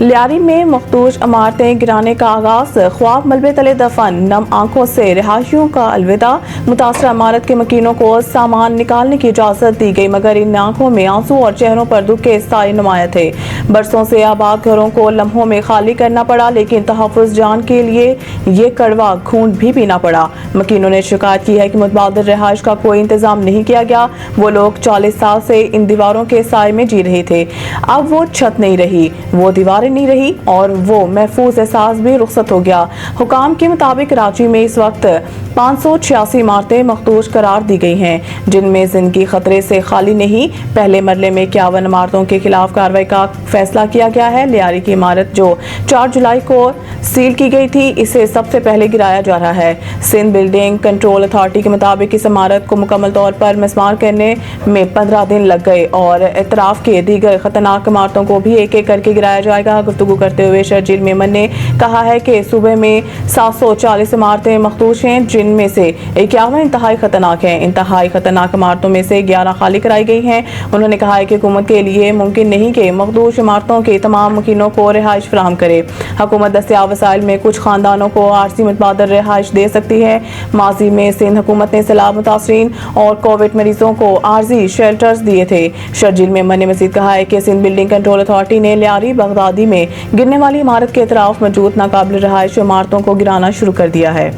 लियारी में मखदूश इमारतें गिराने का आगाज, ख्वाब मलबे तले दफन, नम आंखों से रिहायशियों का अलविदा। मुतासरा इमारत के मकीनों को सामान निकालने की इजाजत दी गई, मगर इन आंखों में आंसू और चेहरों पर दुख के साए नुमाया थे। बरसों से आबाद घरों को लम्हों में खाली करना पड़ा, लेकिन तहफ़्फ़ुज़ जान के लिए ये कड़वा खून भी पीना पड़ा। मकीनों ने शिकायत की है कि मुतबादिल रिहाइश का कोई इंतजाम नहीं किया गया। वो लोग 40 साल से इन दीवारों के साए में जी रहे थे। अब वो छत नहीं रही, वो दीवारें नहीं रही और वो महफूज एहसास भी रुखसत हो गया। हुकाम के मुताबिक कराची में इस वक्त 586 इमारतें मखदूश करार दी गई हैं, जिनमें जिंदगी खतरे से खाली नहीं। पहले मरले में 51 इमारतों के खिलाफ कार्रवाई का फैसला किया गया है। लियारी की इमारत जो 4 जुलाई को सील की गई थी, इसे सबसे पहले गिराया जा रहा है। सिंध बिल्डिंग कंट्रोल अथॉरिटी के मुताबिक इस इमारत को मुकम्मल तौर पर मिसमार करने में 15 दिन लग गए और इतराफ के दीगर खतरनाक इमारतों को भी एक एक करके गिराया जाएगा। गुफ्तगू करते हुए शर्जील मेमन ने कहा है कि सूबे में 740 इमारतें मखदूश हैं, जिनमें से 51 इंतहाई खतरनाक हैं। इंतहाई खतरनाक इमारतों में से 11 खाली कराई गई हैं। उन्होंने कहा है कि हुकूमत के लिए मुमकिन नहीं कि मखदूश इमारतों के तमाम मकीनों को रिहाइश फराहम करे। हुकूमत दस्तियाब वसाइल में कुछ खानदानों को आरजी मुतबादल रिहाइश दे सकती है। माजी में सिंध हुकूमत ने सैलाब मुतासरीन और कोविड मरीजों को आरजी शेल्टर्स दिए थे। शर्जील मेमन ने मजीद कहा है कि सिंध बिल्डिंग कंट्रोल अथॉरिटी ने लियारी बगदादी में गिरने वाली इमारत के इतराफ मौजूद नाकाबिल रिहाइश इमारतों को गिराना शुरू कर दिया है।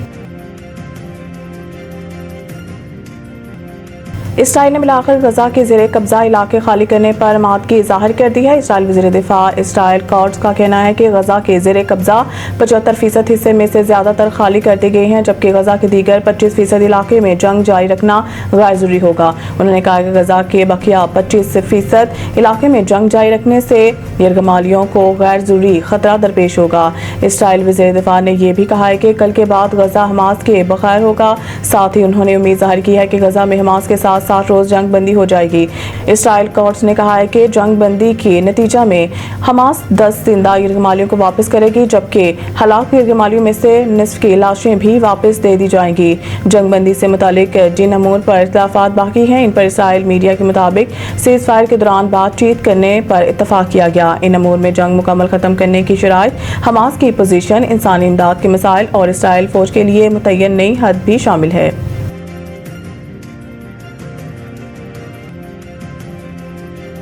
इसराइल ने मिलाकर गजा के ज़ेरे कब्जा इलाके खाली करने पर आमादगी जाहिर कर दी है। इसराइल वज़ीर दिफा इसराइल कॉट्स का कहना है कि गजा के ज़ेरे कब्जा 75% हिस्से में से ज़्यादातर खाली कर दी गई हैं, जबकि गजा के दीगर 25% इलाके में जंग जारी रखना गैर ज़रूरी होगा। उन्होंने कहा कि गजा के बकिया 25% इलाके में जंग जारी रखने से यरगमालियों को गैर ज़रूरी खतरा दरपेश होगा। इसराइल वज़ीर दिफा ने यह भी कहा है कि कल के बाद गजा हमास के बखैर होगा। साथ ही उन्होंने उम्मीद जाहिर की है कि गजा में हमास के साथ 60 रोज जंग बंदी हो जाएगी। इसराइल कोर्ट्स ने कहा है कि जंग बंदी के नतीजा में हमास 10 जिंदा यरगमालियों को वापस करेगी, जबकि हलाक यरगमालियों में से निस्फ की लाशें भी वापस दे दी जाएंगी। जंग बंदी से मुतालिक जिन अमूर पर इख्तिलाफात बाकी हैं, इन पर इसराइल मीडिया के मुताबिक सीज फायर के दौरान बातचीत करने पर इत्तफाक किया गया। इन अमूर में जंग मुकम्मल खत्म करने की शराइत, हमास की पोजीशन, इंसानी इमदाद के मसाइल और इसराइल फौज के लिए मुतय्यन नई हद भी शामिल है।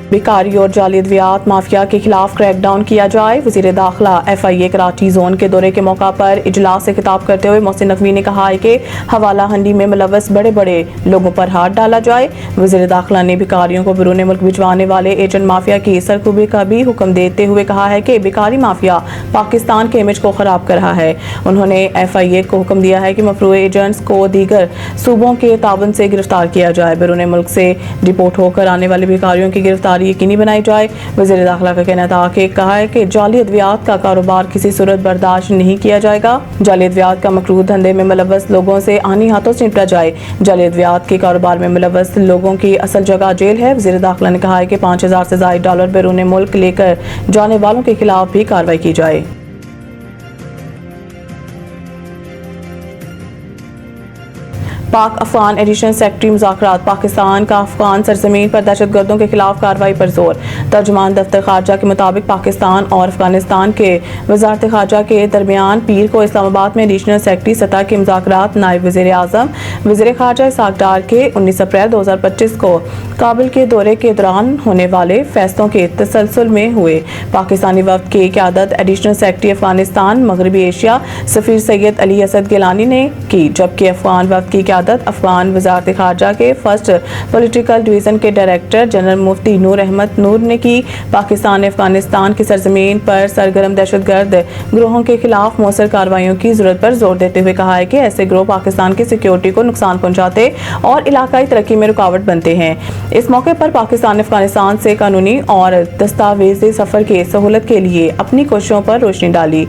बेकारी और जाली अद्वियात माफिया के खिलाफ क्रैकडाउन किया जाए। वज़ीर दाखिला FIA कराची जोन के दौरे के मौका पर इजलास से खिताब करते हुए मोहसिन नकवी ने कहा है कि हवाला हंडी में मुलव्वस बड़े बड़े लोगों पर हाथ डाला जाए। वज़ीर दाखिला ने बेकारियों को बैरून मुल्क भिजवाने वाले एजेंट माफिया की सरकुबी का भी हुक्म देते हुए कहा है कि बेकारी माफिया पाकिस्तान के इमेज को खराब कर रहा है। उन्होंने FIA को हुक्म दिया है कि मफरूए एजेंट्स को दीगर सूबों के ताबन से गिरफ्तार किया जाए। बैरून मुल्क से डिपोर्ट होकर आने वाले बेकारियों की गिरफ्तारी यकीनी बनाई जाए। वज़ीर दाखिला का कहना था कि कहा है कि जाली अद्वियात का कारोबार किसी सूरत बर्दाश्त नहीं किया जाएगा। जाली अद्वियात का मकरूह धंधे में मुलव्वस लोगों से आनी हाथों से निपटा जाए। जाली अद्वियात के कारोबार में मुलव्वस लोगों की असल जगह जेल है। वज़ीर दाखिला ने कहा है कि 5000 से ज़ायद डॉलर बैरून मुल्क लेकर जाने वालों के खिलाफ भी कार्रवाई की जाए। पाक अफगान एडिशनल सेक्रेटरी मुज़ाकरात, पाकिस्तान का अफगान सरजमीन पर दहशतगर्दों के खिलाफ कार्रवाई पर जोर। तर्जुमान दफ्तर खारजा के मुताबिक पाकिस्तान और अफगानिस्तान के वजारत खारजा के दरमियान पीर को इस्लामाबाद में एडिशनल सेक्रेटरी सतह के मुज़ाकरात नायब वज़ीर आज़म वज़ीर खारजा इसहाक डार के 19 अप्रैल 2025 को काबिल के दौरे के दौरान होने वाले फैसलों के तसलसल में हुए। पाकिस्तानी वफ्द की क़यादत एडिशनल सेक्रेटरी अफगानिस्तान मगरबी एशिया सफ़ीर सैयद अली असद गिलानी ने की, जबकि अफगान वफ्द की अफगान वजारत खारजा के फर्स्ट पॉलिटिकल डिवीजन के डायरेक्टर जनरल मुफ्ती नूर अहमद नूर ने की। पाकिस्तान ने अफगानिस्तान की सरजमीन पर सरगर्म दहशतगर्द ग्रोहों के खिलाफ मौसर कार्रवाइयों की जरूरत पर जोर देते हुए कहा है कि ऐसे ग्रोह पाकिस्तान की सिक्योरिटी को नुकसान पहुंचाते और इलाकाई तरक्की में रुकावट बनते हैं। इस मौके पर पाकिस्तान ने अफगानिस्तान से कानूनी और दस्तावेजी सफर के सहूलत के लिए अपनी कोशिशों पर रोशनी डाली।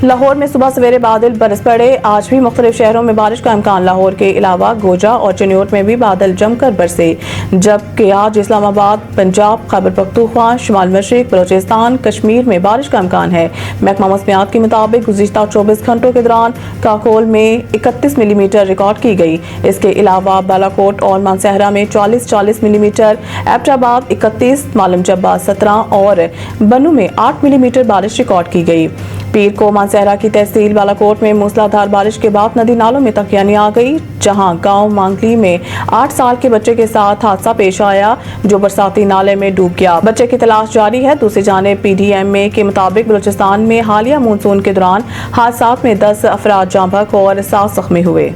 लाहौर में सुबह सवेरे बादल बरस पड़े। आज भी मुख्तलिफ शहरों में बारिश का इम्कान। लाहौर के अलावा गोजा और चिन्योट में भी बादल जमकर बरसे, जबकि आज इस्लामाबाद, पंजाब, खैबर पख्तूनख्वा, शुमाल मशरिक, बलोचिस्तान, कश्मीर में बारिश का इम्कान है। महकमा मौसमियात के मुताबिक गुज़िश्ता 24 घंटों के दौरान काकोल में 31 मिलीमीटर रिकॉर्ड की गई। इसके अलावा बालाकोट और मानसहरा में 40 मिलीमीटर, एबटाबाद 31, मालम जब्बा 17 और बनू में 8 मिलीमीटर बारिश रिकॉर्ड की गई। पीर को मानसहरा की तहसील बालाकोट में मूसलाधार बारिश के बाद नदी नालों में तकियानी आ गई, जहां गांव मांगली में 8 साल के बच्चे के साथ हादसा पेश आया जो बरसाती नाले में डूब गया। बच्चे की तलाश जारी है। दूसरी जानिब PDMA के मुताबिक बलूचिस्तान में हालिया मानसून के दौरान हादसात में 10 अफराद जाँ बहक और 7 जख्मी हुए।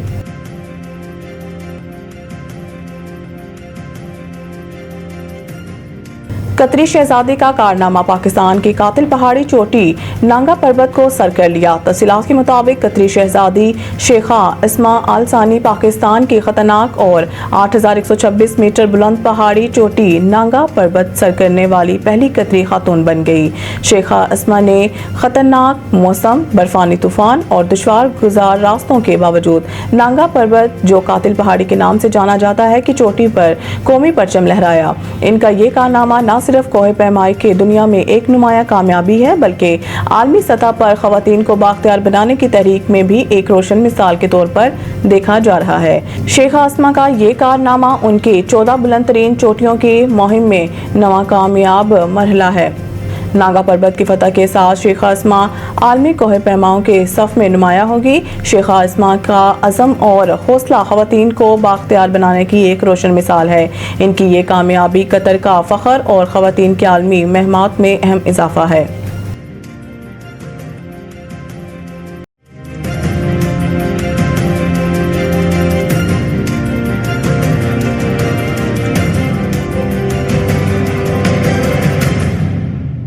कतरी शहजादी का कारनामा, पाकिस्तान की कातिल पहाड़ी चोटी नांगा पर्वत को सर कर लिया। तफसीलात के मुताबिक कतरी शहजादी शेखा इस्मा आल सानी पाकिस्तान की खतरनाक और 8126 मीटर बुलंद पहाड़ी चोटी नांगा पर्वत सर करने वाली पहली कतरी खातून बन गई। शेखा इस्मा ने खतरनाक मौसम, बर्फानी तूफान और दुश्वार गुजार रास्तों के बावजूद नांगा पर्वत, जो कातिल पहाड़ी के नाम से जाना जाता है, की चोटी पर कौमी परचम लहराया। इनका ये कारनामा न सिर्फ कोहे पैमाई के दुनिया में एक नुमाया कामयाबी है, बल्कि आलमी सतह पर खवातीन को बाख्तियार बनाने की तहरीक में भी एक रोशन मिसाल के तौर पर देखा जा रहा है। शेखा इस्मा का ये कारनामा उनकी 14 बुलंद तरीन चोटियों की मुहिम में नवा कामयाब मरहला है। नांगा पर्वत की फतह के साथ शेखा इस्मा आलमी कोहे पैमाओं के सफ में नुमाया होगी। शेखा इस्मा का अज़म और हौसला खवातीन को बाख्तियार बनाने की एक रोशन मिसाल है। इनकी ये कामयाबी कतर का फ़ख्र और खवातीन के आलमी महमात में अहम इजाफा है।